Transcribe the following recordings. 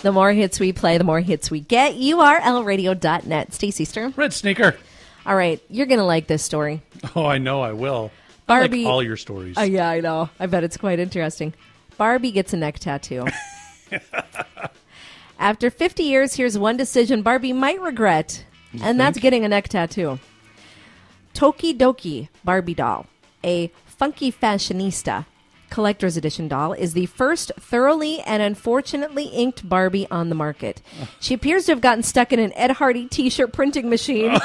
The more hits we play, the more hits we get. URLradio.net. Stacy Stern. Red Sneaker. All right, you're going to like this story. Oh, I know I will. Barbie. I like all your stories. Yeah, I know. I bet it's quite interesting. Barbie gets a neck tattoo. After 50 years, here's one decision Barbie might regret, and that's getting a neck tattoo. Tokidoki Barbie doll, a funky fashionista collector's edition doll, is the first thoroughly and unfortunately inked Barbie on the market. She appears to have gotten stuck in an Ed Hardy t-shirt printing machine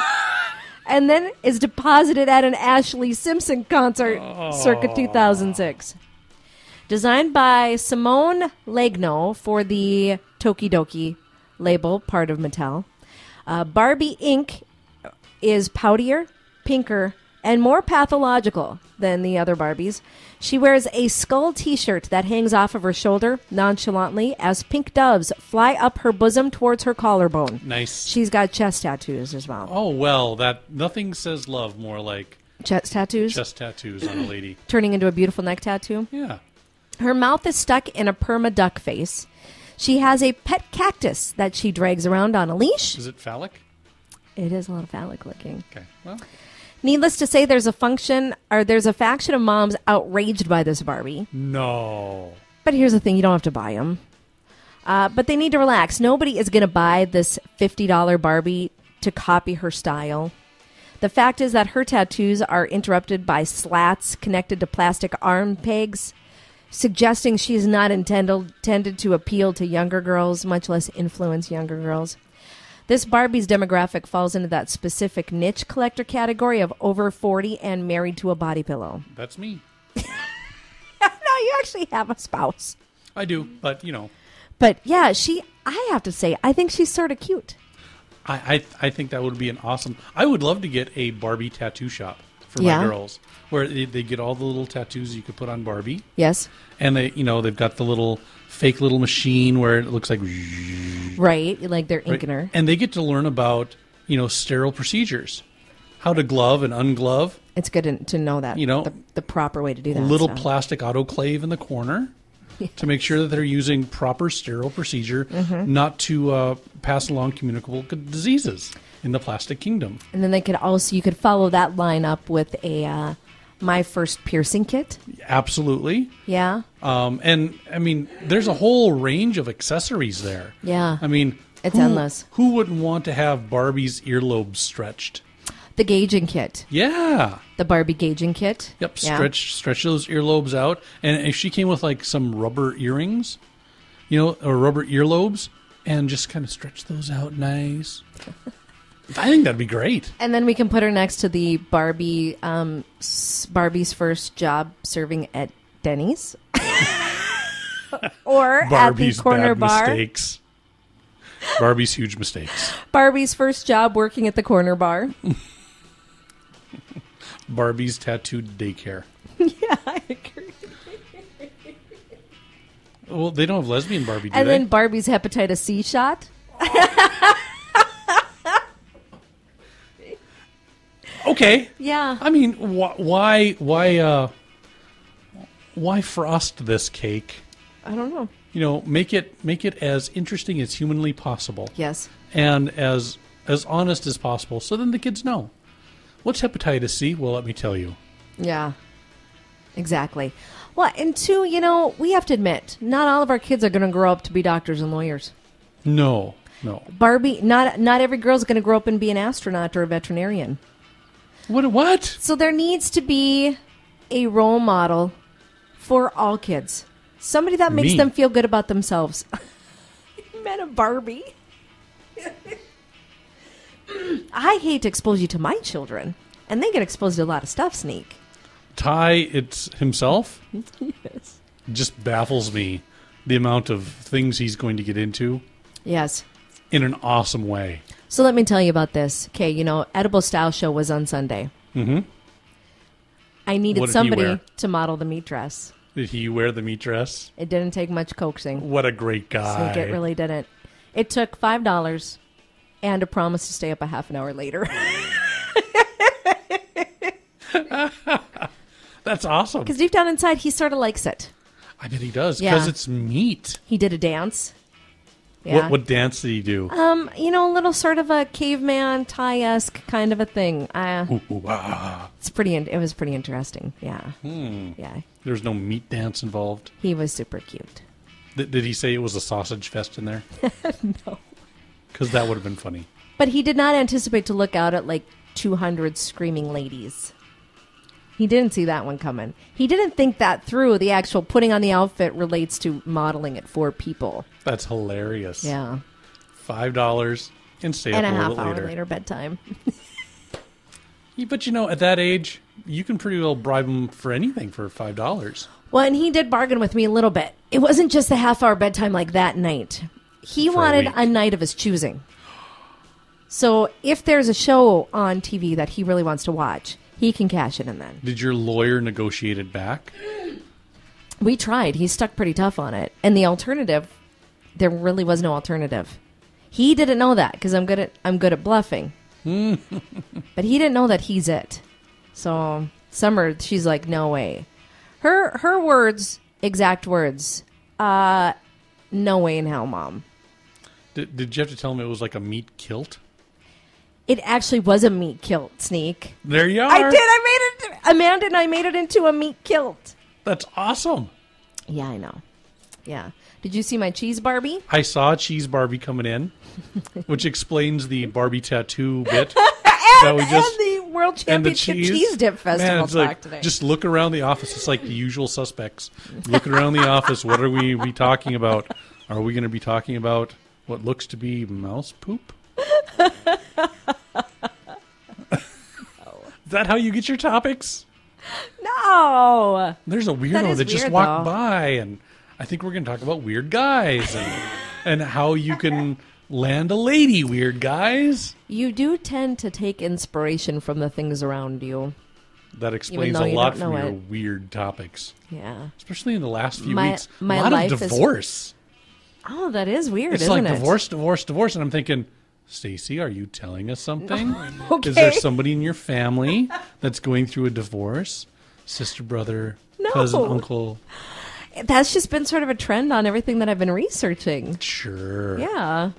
and then is deposited at an Ashley Simpson concert circa 2006. Designed by Simone Legno for the Tokidoki label, part of Mattel, Barbie ink is poutier, pinker, and more pathological than the other Barbies. She wears a skull t-shirt that hangs off of her shoulder nonchalantly as pink doves fly up her bosom towards her collarbone. Nice. She's got chest tattoos as well. Oh, well, that nothing says love more like Chest tattoos? chest tattoos on a lady. Turning into a beautiful neck tattoo. Yeah. Her mouth is stuck in a perma duck face. She has a pet cactus that she drags around on a leash. Is it phallic? It is a little phallic looking. Okay. Well, Needless to say, there's a faction of moms outraged by this Barbie. no. But here's the thing, you don't have to buy them. But they need to relax. Nobody is going to buy this $50 Barbie to copy her style. The fact is that her tattoos are interrupted by slats connected to plastic arm pegs, suggesting she is not intended to appeal to younger girls, much less influence younger girls. This Barbie's demographic falls into that specific niche collector category of over 40 and married to a body pillow. That's me. No, you actually have a spouse. I do, but, But yeah, I have to say, I think she's sort of cute. I think that would be an awesome... I would love to get a Barbie tattoo shop for my girls, where they get all the little tattoos you could put on Barbie. Yes. And they've got the fake little machine where it looks like... Right, like they're inking her. And they get to learn about, sterile procedures. How to glove and unglove. It's good to know that, the proper way to do that. A little plastic autoclave in the corner to make sure that they're using proper sterile procedure, not to pass along communicable diseases in the plastic kingdom. And then you could follow that line up with a My First Piercing kit. Absolutely. Yeah. And I mean, there's a whole range of accessories there. Yeah. I mean, it's endless. Who wouldn't want to have Barbie's earlobes stretched? The gauging kit. Yeah. The Barbie gauging kit. Yep. Yeah. Stretch those earlobes out. And if she came with some rubber earrings, or rubber earlobes, and just kind of stretch those out nice. I think that'd be great. And then we can put her next to the Barbie, Barbie's first job serving at Denny's. Or Barbie's at the corner bad bar. Mistakes. Barbie's huge mistakes. Barbie's first job working at the corner bar. Barbie's tattooed daycare. Yeah, I agree. Well, they don't have lesbian Barbie, do And they? then Barbie's hepatitis C shot. Okay. Yeah. I mean, why frost this cake? I don't know. Make it as interesting as humanly possible. Yes. And as honest as possible, so then the kids know. What's hepatitis C? Well, let me tell you. Yeah. Exactly. Well, and two, we have to admit, not all of our kids are going to grow up to be doctors and lawyers. No. Barbie, not every girl's going to grow up and be an astronaut or a veterinarian. What? So there needs to be a role model for all kids. Somebody that makes them feel good about themselves. You met a Barbie. I hate to expose you to my children, and they get exposed to a lot of stuff, Sneak. Ty, it's himself? Yes. Just baffles me, the amount of things he's going to get into. Yes. In an awesome way. So let me tell you about this. Okay, Edible Style Show was on Sunday. Mm-hmm. I needed somebody to model the meat dress. Did he wear the meat dress? It didn't take much coaxing. What a great guy. Sneak, it really didn't. It took $5 and a promise to stay up a half an hour later. That's awesome. Because deep down inside, he sort of likes it. I bet he does, because it's meat. He did a dance. Yeah. What dance did he do? A little sort of a caveman Thai-esque kind of a thing. Ooh, ah. It was pretty interesting. Yeah. Yeah. There's no meat dance involved. He was super cute. Did he say it was a sausage fest in there? No. Because that would have been funny. But he did not anticipate to look out at like 200 screaming ladies. He didn't see that one coming. He didn't think that through. The actual putting on the outfit relates to modeling it for people. That's hilarious. Yeah. $5 and stay And up a a half little hour later. later bedtime. But at that age, you can pretty well bribe him for anything for $5. Well, and he did bargain with me a little bit. It wasn't just a half hour bedtime like that night. He wanted a night of his choosing. So if there's a show on TV that he really wants to watch, he can cash it in then. Did your lawyer negotiate it back? We tried. He stuck pretty tough on it. And the alternative, there really was no alternative. He didn't know that because I'm good at bluffing. But he didn't know that he's it. So Summer, she's like, no way. Her words, exact words, no way in hell, Mom. Did you have to tell him it was like a meat kilt? It actually was a meat kilt, Sneak. There you are. I did. Amanda and I made it into a meat kilt. That's awesome. Yeah, I know. Yeah. Did you see my cheese Barbie? I saw a cheese Barbie coming in, which explains the Barbie tattoo bit. and the World Championship cheese Dip Festival Man, talk like, today. just look around the office. It's like the usual suspects. Looking around the office, what are we talking about? Are we going to be talking about what looks to be mouse poop? Is that how you get your topics? No. There's a weirdo that just weird, walked though. by, and I think we're going to talk about weird guys and how you can land a lady, weird guys. You do tend to take inspiration from the things around you. That explains though a you lot don't from know your it. weird topics, Yeah. especially in the last few My- weeks. my a lot life of is- divorce. Oh, that is weird, It's isn't like it? divorce, and I'm thinking, Stacy, are you telling us something? Okay. Is there somebody in your family that's going through a divorce? Sister, brother, No. cousin, uncle? That's just been sort of a trend on everything that I've been researching. Sure. Yeah.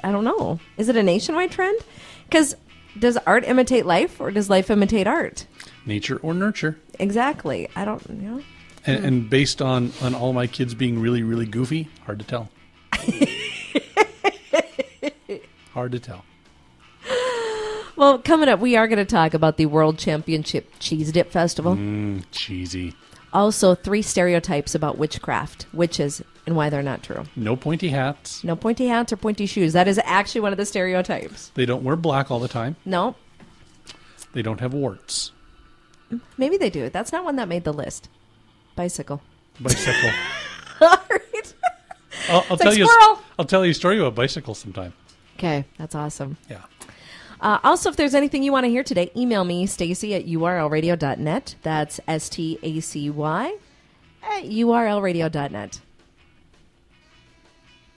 I don't know. Is it a nationwide trend? Because does art imitate life or does life imitate art? Nature or nurture. Exactly. I don't know. And based on all my kids being really, really goofy, hard to tell. Hard to tell. Well, coming up, we are going to talk about the World Championship Cheese Dip Festival. Cheesy. Also, 3 stereotypes about witchcraft, witches, and why they're not true. No pointy hats. No pointy hats or pointy shoes. That is actually one of the stereotypes. They don't wear black all the time. No. They don't have warts. Maybe they do. That's not one that made the list. Bicycle. Bicycle. All right. I'll tell like you. squirrel. I'll tell you a story about bicycles sometime. Okay, that's awesome. Yeah. Also, if there's anything you want to hear today, email me, Stacy at urlradio.net. That's Stacy at urlradio.net.